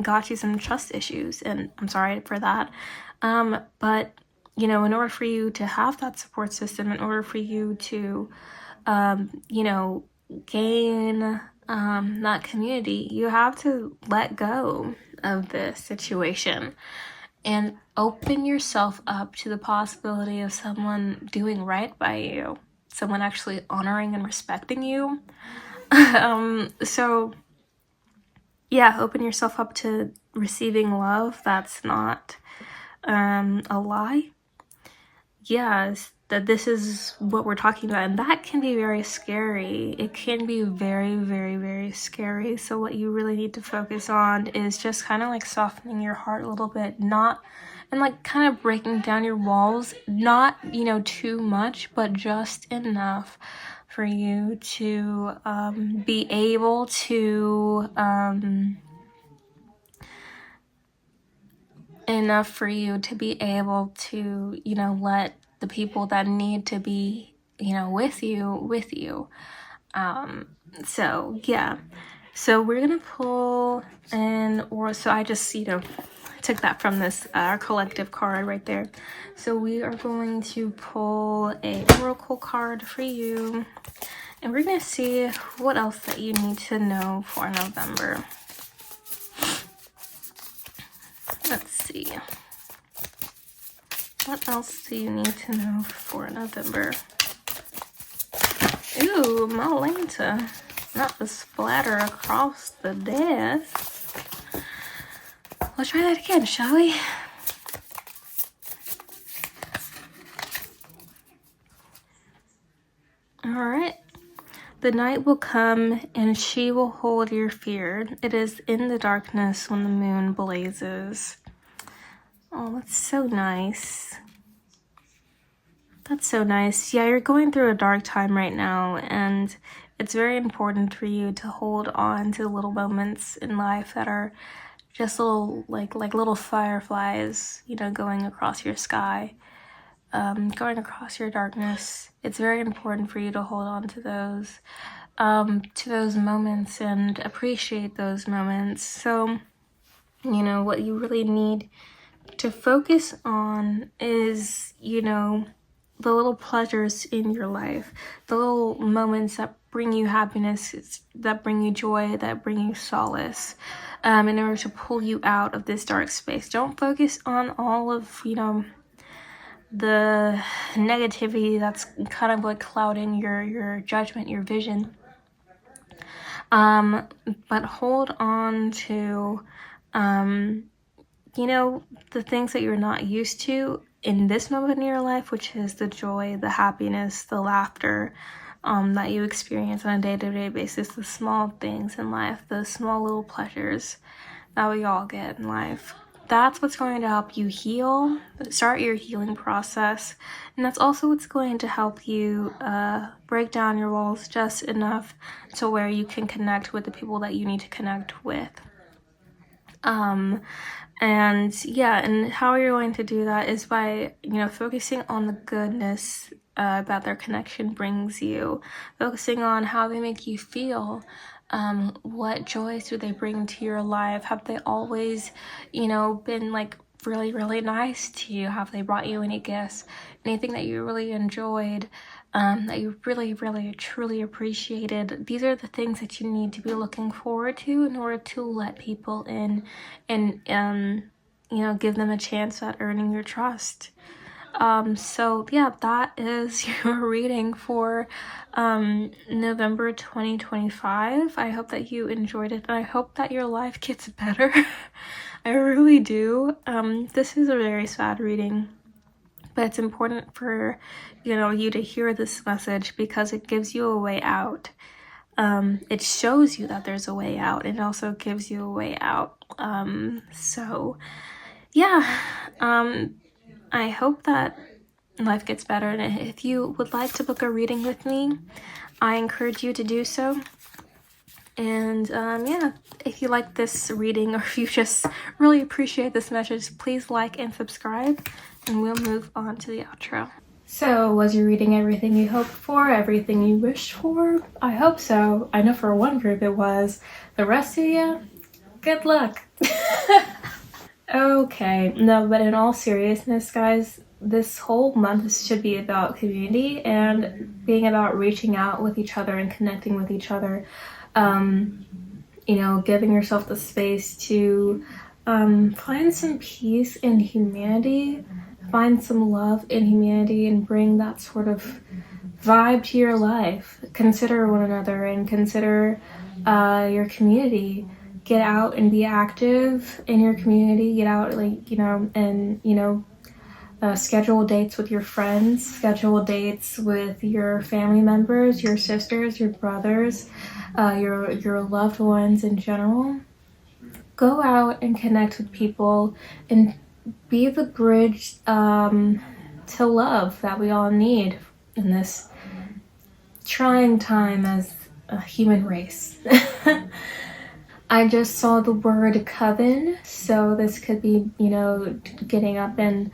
got you some trust issues, and I'm sorry for that. But, you know, in order for you to have that support system, in order for you to, you know, gain that community. You have to let go of this situation and open yourself up to the possibility of someone doing right by you, someone actually honoring and respecting you. So yeah, open yourself up to receiving love. That's not a lie. Yes, that this is what we're talking about, and that can be very scary. It can be very, very, very scary. So what you really need to focus on is just kind of like softening your heart a little bit, and like kind of breaking down your walls, not, you know, too much, but just enough for you to be able to you know, let the people that need to be, you know, with you. So yeah, so we're gonna pull in, or so I just, you know, took that from this collective card right there. So we are going to pull a oracle card for you, and we're gonna see what else that you need to know for November. Let's see. What else do you need to know for November? Ooh, Malanta. Not the splatter across the desk. Let's try that again, shall we? Alright. The night will come, and she will hold your fear. It is in the darkness when the moon blazes. Oh, that's so nice. That's so nice. Yeah, you're going through a dark time right now, and it's very important for you to hold on to little moments in life that are just little, like little fireflies, you know, going across your sky, going across your darkness. It's very important for you to hold on to those moments and appreciate those moments. So, you know, what you really need to focus on is, you know, the little pleasures in your life, the little moments that bring you happiness, that bring you joy, that bring you solace, in order to pull you out of this dark space. Don't focus on all of, you know, the negativity that's kind of like clouding your judgment, your vision. But hold on to, you know, the things that you're not used to in this moment in your life, which is the joy, the happiness, the laughter that you experience on a day-to-day basis, the small things in life, the small little pleasures that we all get in life. That's what's going to help you heal, start your healing process, and that's also what's going to help you break down your walls just enough to where you can connect with the people that you need to connect with. And yeah, and how you're going to do that is by, you know, focusing on the goodness that their connection brings you, focusing on how they make you feel. What joys do they bring to your life? Have they always, you know, been like really, really nice to you? Have they brought you any gifts? Anything that you really enjoyed, that you really, really, truly appreciated? These are the things that you need to be looking forward to in order to let people in and, you know, give them a chance at earning your trust. So yeah, that is your reading for November 2025. I hope that you enjoyed it, and I hope that your life gets better. I really do. This is a very sad reading, but it's important for, you know, you to hear this message because it gives you a way out. It shows you that there's a way out. It also gives you a way out. So yeah, I hope that life gets better, and if you would like to book a reading with me, I encourage you to do so. And yeah, if you like this reading, or if you just really appreciate this message, please like and subscribe, and we'll move on to the outro. So, was your reading everything you hoped for, everything you wished for? I hope so. I know for one group it was. The rest of you, good luck. Okay, no, but in all seriousness, guys, this whole month should be about community and being about reaching out with each other and connecting with each other. you know, giving yourself the space to find some peace in humanity, find some love in humanity, and bring that sort of vibe to your life. Consider one another and consider your community. Get out and be active in your community. Get out, like, you know, and, you know, schedule dates with your friends, schedule dates with your family members, your sisters, your brothers, your loved ones in general. Go out and connect with people and be the bridge to love that we all need in this trying time as a human race. I just saw the word coven, so this could be, you know, getting up and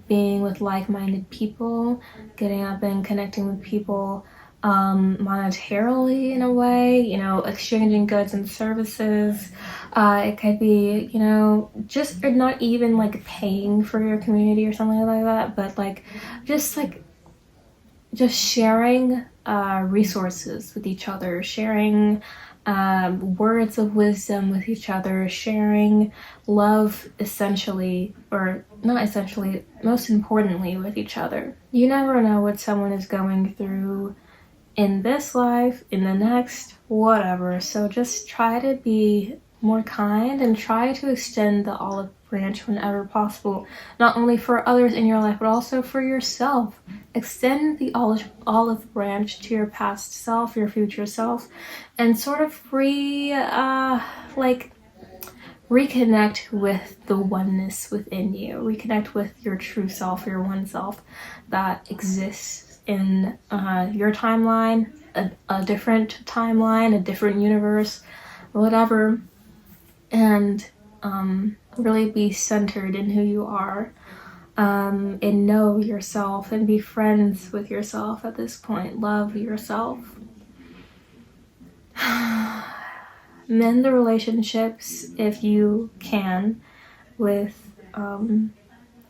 being with like-minded people, getting up and connecting with people monetarily in a way, you know, exchanging goods and services. It could be, you know, just, or not even like paying for your community or something like that, but like just sharing resources with each other, sharing words of wisdom with each other, sharing love essentially, or not essentially, most importantly with each other. You never know what someone is going through in this life, in the next, whatever. So just try to be more kind and try to extend the olive branch whenever possible, not only for others in your life but also for yourself. Extend the olive branch to your past self, your future self, and sort of reconnect with the oneness within you. Reconnect with your true self, your one self that exists in your timeline, a different timeline, a different universe, whatever, and really be centered in who you are, and know yourself and be friends with yourself at this point. Love yourself. Mend the relationships if you can with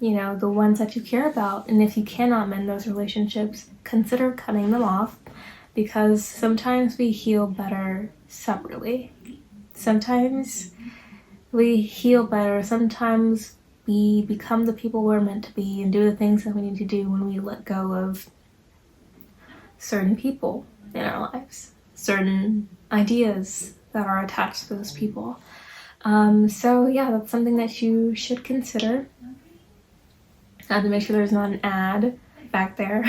you know, the ones that you care about. And if you cannot mend those relationships, consider cutting them off, because sometimes we heal better separately. Sometimes we heal better. Sometimes we become the people we're meant to be and do the things that we need to do when we let go of certain people in our lives, certain ideas that are attached to those people. So yeah, that's something that you should consider. I have to make sure there's not an ad back there.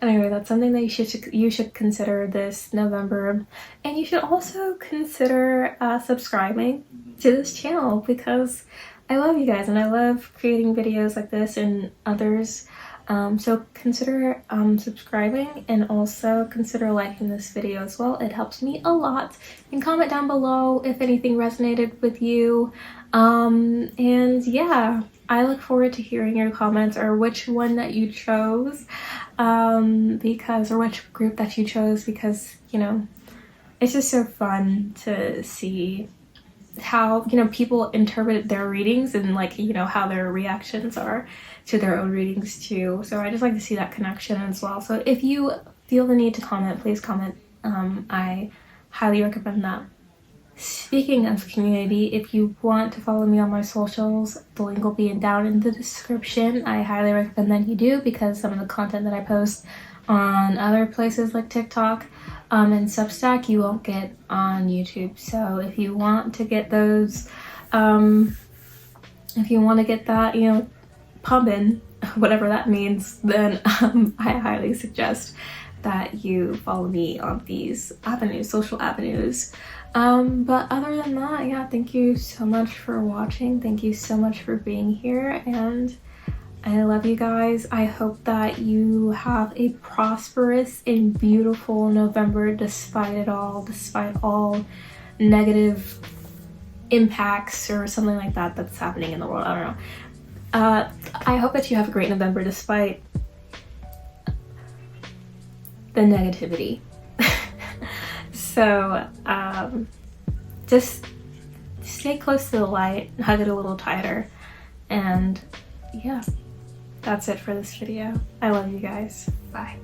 Anyway, that's something that you should consider this November. And you should also consider subscribing to this channel, because I love you guys and I love creating videos like this and others. So consider subscribing, and also consider liking this video as well. It helps me a lot. And comment down below if anything resonated with you. And yeah, I look forward to hearing your comments, or which one that you chose, or which group that you chose, because, you know, it's just so fun to see how, you know, people interpret their readings and, like, you know, how their reactions are to their own readings too. So I just like to see that connection as well. So if you feel the need to comment, please comment. I highly recommend that. Speaking of community, if you want to follow me on my socials, the link will be down in the description. I highly recommend that you do, because some of the content that I post on other places like TikTok and Substack, you won't get on YouTube. So if you want to get those, if you want to get that, you know, pumping, whatever that means, then I highly suggest that you follow me on these avenues, social avenues. But other than that, yeah, thank you so much for watching. Thank you so much for being here, and I love you guys. I hope that you have a prosperous and beautiful November despite it all, despite all negative impacts or something like that that's happening in the world. I don't know. I hope that you have a great November despite the negativity. So just stay close to the light, hug it a little tighter, and yeah, that's it for this video. I love you guys. Bye.